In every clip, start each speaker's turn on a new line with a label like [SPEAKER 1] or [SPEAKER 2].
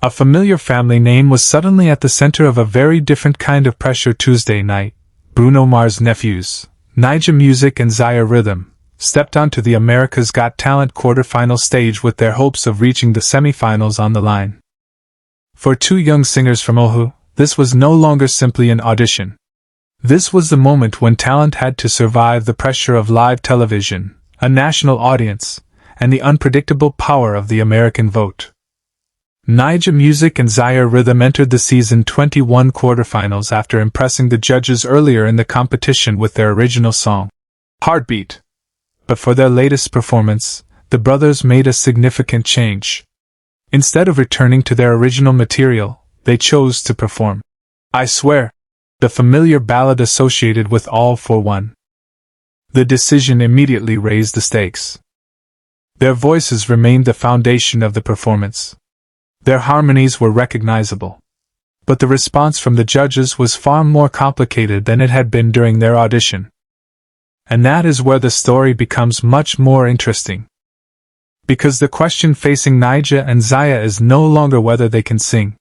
[SPEAKER 1] A familiar family name was suddenly at the center of a very different kind of pressure. Tuesday night, Bruno Mars' Nephews, Nyjah Music and Zyah Rhythm, stepped onto the America's Got Talent quarterfinal stage with their hopes of reaching the semifinals on the line. For two young singers from Oʻahu, this was no longer simply an audition. This was the moment when talent had to survive the pressure of live television, a national audience, and the unpredictable power of the American vote. Nyjah Music and Zyah Rhythm entered the season 21 quarterfinals after impressing the judges earlier in the competition with their original song, Heartbeat. But for their latest performance, the brothers made a significant change. Instead of returning to their original material, they chose to perform I Swear, the familiar ballad associated with All for One. The decision immediately raised the stakes. Their voices remained the foundation of the performance. Their harmonies were recognizable. But the response from the judges was far more complicated than it had been during their audition. And that is where the story becomes much more interesting. Because the question facing Nyjah and Zyah is no longer whether they can sing.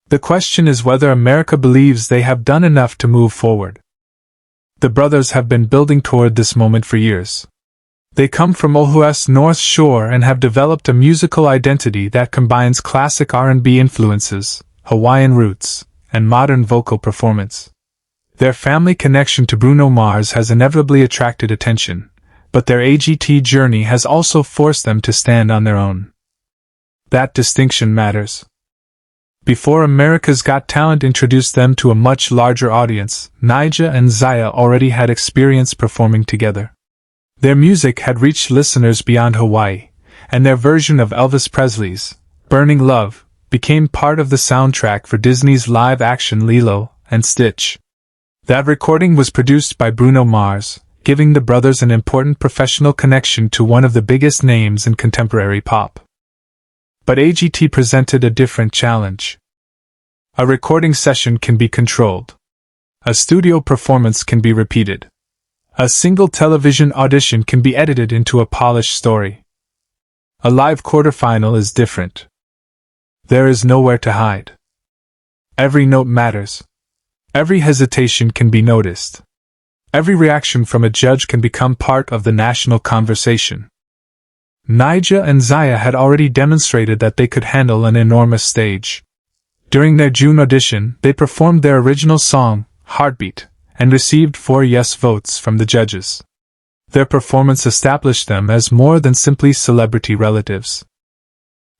[SPEAKER 1] The question is whether America believes they have done enough to move forward. The brothers have been building toward this moment for years. They come from Oʻahu's North Shore and have developed a musical identity that combines classic R&B influences, Hawaiian roots, and modern vocal performance. Their family connection to Bruno Mars has inevitably attracted attention, but their AGT journey has also forced them to stand on their own. That distinction matters. Before America's Got Talent introduced them to a much larger audience, Nyjah and Zyah already had experience performing together. Their music had reached listeners beyond Hawaii, and their version of Elvis Presley's Burning Love became part of the soundtrack for Disney's live-action Lilo and Stitch. That recording was produced by Bruno Mars, giving the brothers an important professional connection to one of the biggest names in contemporary pop. But AGT presented a different challenge. A recording session can be controlled. A studio performance can be repeated. A single television audition can be edited into a polished story. A live quarterfinal is different. There is nowhere to hide. Every note matters. Every hesitation can be noticed. Every reaction from a judge can become part of the national conversation. Nyjah and Zyah had already demonstrated that they could handle an enormous stage. During their June audition, they performed their original song, Heartbeat, and received 4 yes votes from the judges. Their performance established them as more than simply celebrity relatives.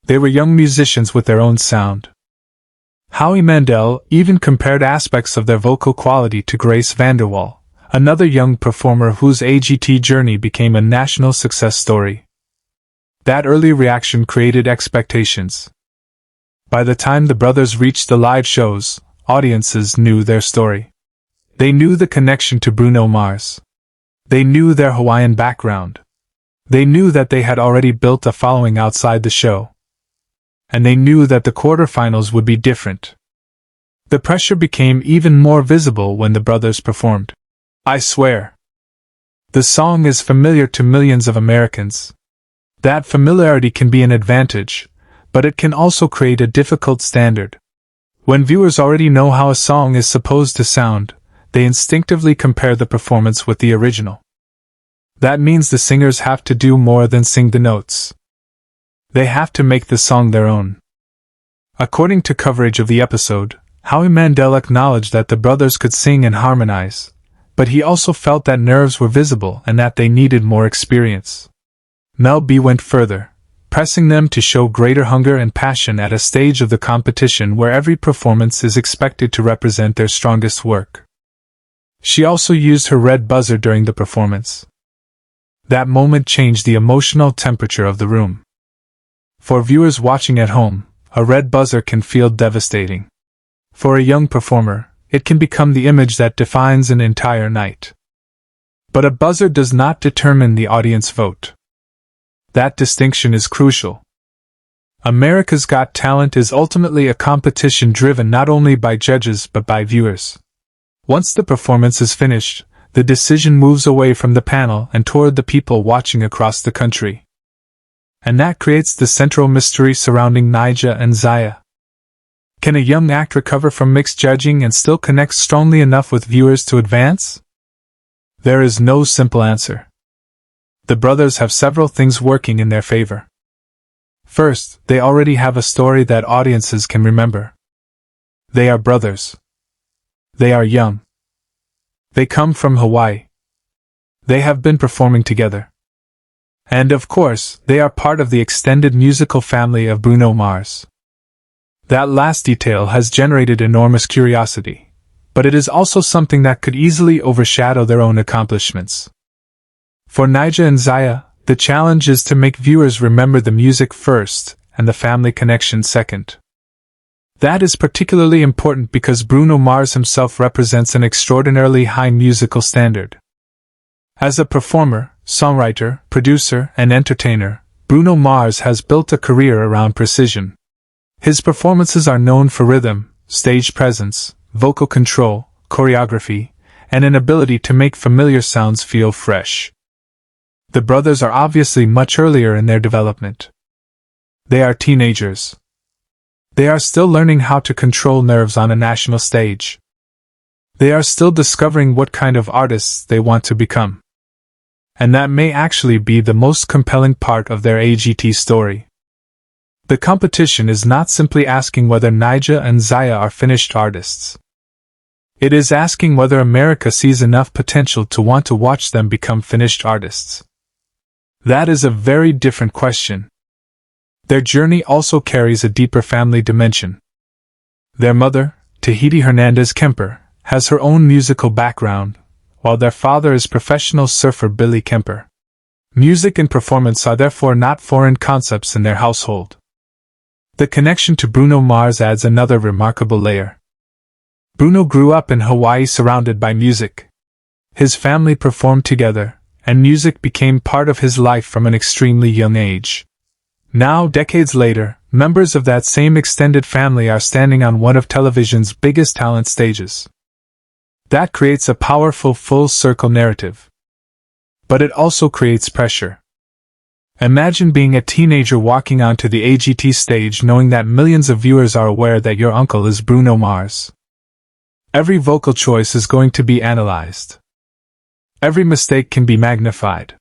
[SPEAKER 1] They were young musicians with their own sound. Howie Mandel even compared aspects of their vocal quality to Grace VanderWaal, another young performer whose AGT journey became a national success story. That early reaction created expectations. By the time the brothers reached the live shows, audiences knew their story. They knew the connection to Bruno Mars. They knew their Hawaiian background. They knew that they had already built a following outside the show. And they knew that the quarterfinals would be different. The pressure became even more visible when the brothers performed I Swear. The song is familiar to millions of Americans. That familiarity can be an advantage, but it can also create a difficult standard. When viewers already know how a song is supposed to sound, they instinctively compare the performance with the original. That means the singers have to do more than sing the notes. They have to make the song their own. According to coverage of the episode, Howie Mandel acknowledged that the brothers could sing and harmonize, but he also felt that nerves were visible and that they needed more experience. Mel B went further, pressing them to show greater hunger and passion at a stage of the competition where every performance is expected to represent their strongest work. She also used her red buzzer during the performance. That moment changed the emotional temperature of the room. For viewers watching at home, a red buzzer can feel devastating. For a young performer, it can become the image that defines an entire night. But a buzzer does not determine the audience vote. That distinction is crucial. America's Got Talent is ultimately a competition driven not only by judges but by viewers. Once the performance is finished, the decision moves away from the panel and toward the people watching across the country. And that creates the central mystery surrounding Nyjah and Zyah. Can a young act recover from mixed judging and still connect strongly enough with viewers to advance? There is no simple answer. The brothers have several things working in their favor. First, they already have a story that audiences can remember. They are brothers. They are young. They come from Hawaii. They have been performing together. And of course, they are part of the extended musical family of Bruno Mars. That last detail has generated enormous curiosity, but it is also something that could easily overshadow their own accomplishments. For Nyjah and Zyah, the challenge is to make viewers remember the music first and the family connection second. That is particularly important because Bruno Mars himself represents an extraordinarily high musical standard. As a performer, songwriter, producer, and entertainer, Bruno Mars has built a career around precision. His performances are known for rhythm, stage presence, vocal control, choreography, and an ability to make familiar sounds feel fresh. The brothers are obviously much earlier in their development. They are teenagers. They are still learning how to control nerves on a national stage. They are still discovering what kind of artists they want to become. And that may actually be the most compelling part of their AGT story. The competition is not simply asking whether Nyjah and Zyah are finished artists. It is asking whether America sees enough potential to want to watch them become finished artists. That is a very different question. Their journey also carries a deeper family dimension. Their mother, Tahiti Hernandez Kemper, has her own musical background, while their father is professional surfer Billy Kemper. Music and performance are therefore not foreign concepts in their household. The connection to Bruno Mars adds another remarkable layer. Bruno grew up in Hawaii surrounded by music. His family performed together, and music became part of his life from an extremely young age. Now, decades later, members of that same extended family are standing on one of television's biggest talent stages. That creates a powerful full-circle narrative. But it also creates pressure. Imagine being a teenager walking onto the AGT stage knowing that millions of viewers are aware that your uncle is Bruno Mars. Every vocal choice is going to be analyzed. Every mistake can be magnified.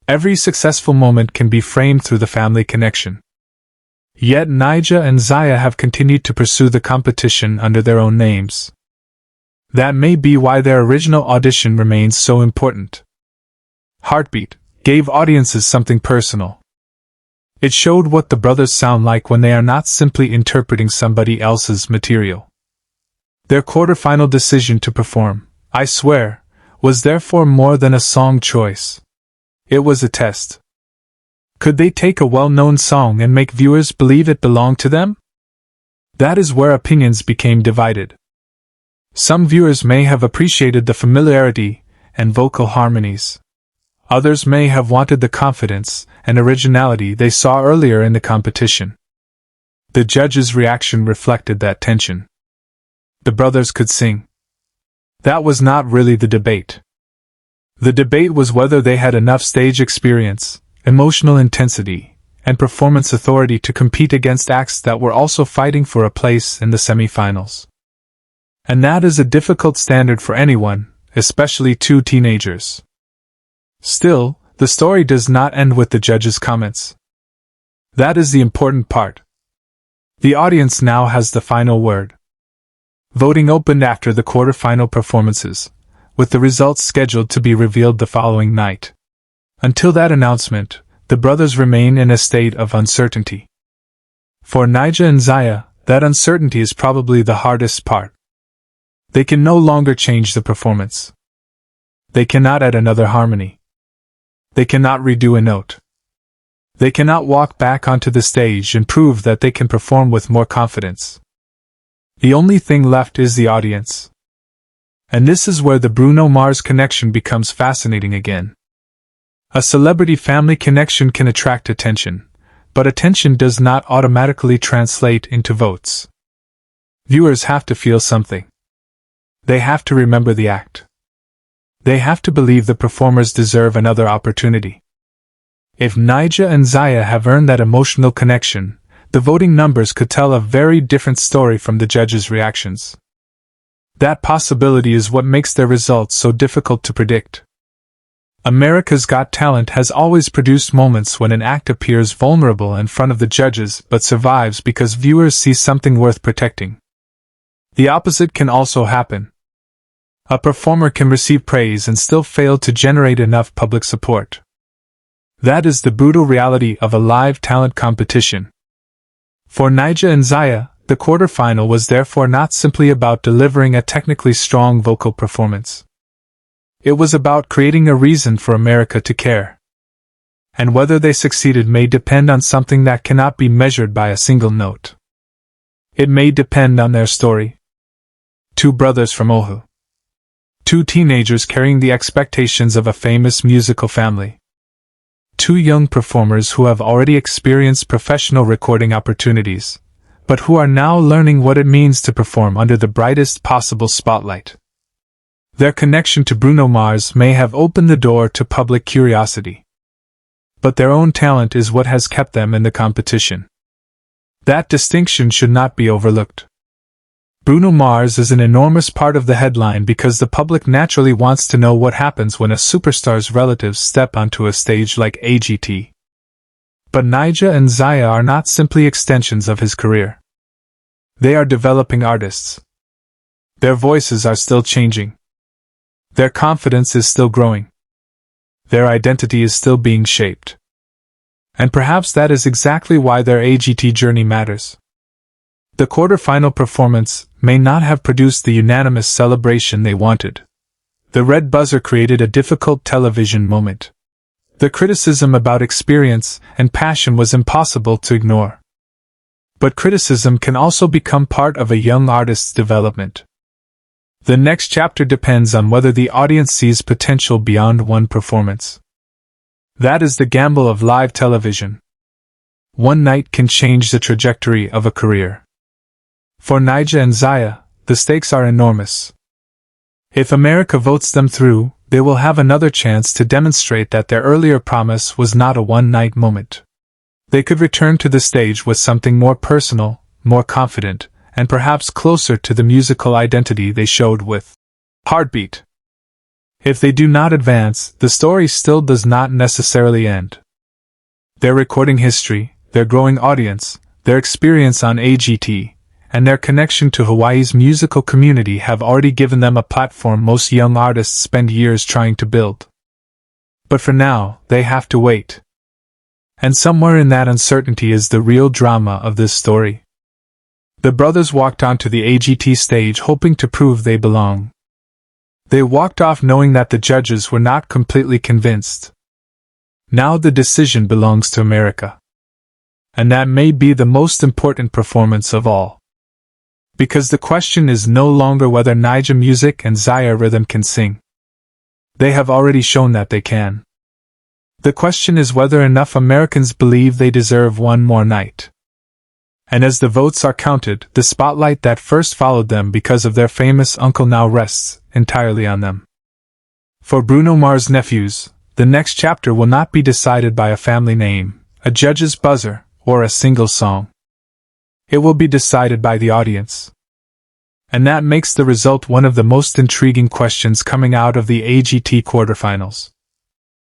[SPEAKER 1] Every successful moment can be framed through the family connection. Yet Nyjah and Zyah have continued to pursue the competition under their own names. That may be why their original audition remains so important. Heartbeat gave audiences something personal. It showed what the brothers sound like when they are not simply interpreting somebody else's material. Their quarterfinal decision to perform, I Swear, was therefore more than a song choice. It was a test. Could they take a well-known song and make viewers believe it belonged to them? That is where opinions became divided. Some viewers may have appreciated the familiarity and vocal harmonies. Others may have wanted the confidence and originality they saw earlier in the competition. The judges' reaction reflected that tension. The brothers could sing. That was not really the debate. The debate was whether they had enough stage experience, emotional intensity, and performance authority to compete against acts that were also fighting for a place in the semifinals. And that is a difficult standard for anyone, especially two teenagers. Still, the story does not end with the judges' comments. That is the important part. The audience now has the final word. Voting opened after the quarterfinal performances, with the results scheduled to be revealed the following night. Until that announcement, the brothers remain in a state of uncertainty. For Nyjah and Zyah, that uncertainty is probably the hardest part. They can no longer change the performance. They cannot add another harmony. They cannot redo a note. They cannot walk back onto the stage and prove that they can perform with more confidence. The only thing left is the audience. And this is where the Bruno Mars connection becomes fascinating again. A celebrity family connection can attract attention, but attention does not automatically translate into votes. Viewers have to feel something. They have to remember the act. They have to believe the performers deserve another opportunity. If Nyjah and Zyah have earned that emotional connection, the voting numbers could tell a very different story from the judges' reactions. That possibility is what makes their results so difficult to predict. America's Got Talent has always produced moments when an act appears vulnerable in front of the judges but survives because viewers see something worth protecting. The opposite can also happen. A performer can receive praise and still fail to generate enough public support. That is the brutal reality of a live talent competition. For Nyjah and Zyah, the quarterfinal was therefore not simply about delivering a technically strong vocal performance. It was about creating a reason for America to care. And whether they succeeded may depend on something that cannot be measured by a single note. It may depend on their story. Two brothers from Oʻahu. Two teenagers carrying the expectations of a famous musical family. Two young performers who have already experienced professional recording opportunities, but who are now learning what it means to perform under the brightest possible spotlight. Their connection to Bruno Mars may have opened the door to public curiosity. But their own talent is what has kept them in the competition. That distinction should not be overlooked. Bruno Mars is an enormous part of the headline because the public naturally wants to know what happens when a superstar's relatives step onto a stage like AGT. But Nyjah and Zyah are not simply extensions of his career. They are developing artists. Their voices are still changing. Their confidence is still growing. Their identity is still being shaped. And perhaps that is exactly why their AGT journey matters. The quarterfinal performance may not have produced the unanimous celebration they wanted. The red buzzer created a difficult television moment. The criticism about experience and passion was impossible to ignore. But criticism can also become part of a young artist's development. The next chapter depends on whether the audience sees potential beyond one performance. That is the gamble of live television. One night can change the trajectory of a career. For Nyjah and Zyah, the stakes are enormous. If America votes them through, they will have another chance to demonstrate that their earlier promise was not a one-night moment. They could return to the stage with something more personal, more confident, and perhaps closer to the musical identity they showed with Heartbeat. If they do not advance, the story still does not necessarily end. Their recording history, their growing audience, their experience on AGT, and their connection to Hawaii's musical community have already given them a platform most young artists spend years trying to build. But for now, they have to wait. And somewhere in that uncertainty is the real drama of this story. The brothers walked onto the AGT stage hoping to prove they belong. They walked off knowing that the judges were not completely convinced. Now the decision belongs to America. And that may be the most important performance of all. Because the question is no longer whether Nyjah Music and Zyah Rhythm can sing. They have already shown that they can. The question is whether enough Americans believe they deserve one more night. And as the votes are counted, the spotlight that first followed them because of their famous uncle now rests entirely on them. For Bruno Mars' Nephews, the next chapter will not be decided by a family name, a judge's buzzer, or a single song. It will be decided by the audience. And that makes the result one of the most intriguing questions coming out of the AGT Quarterfinals.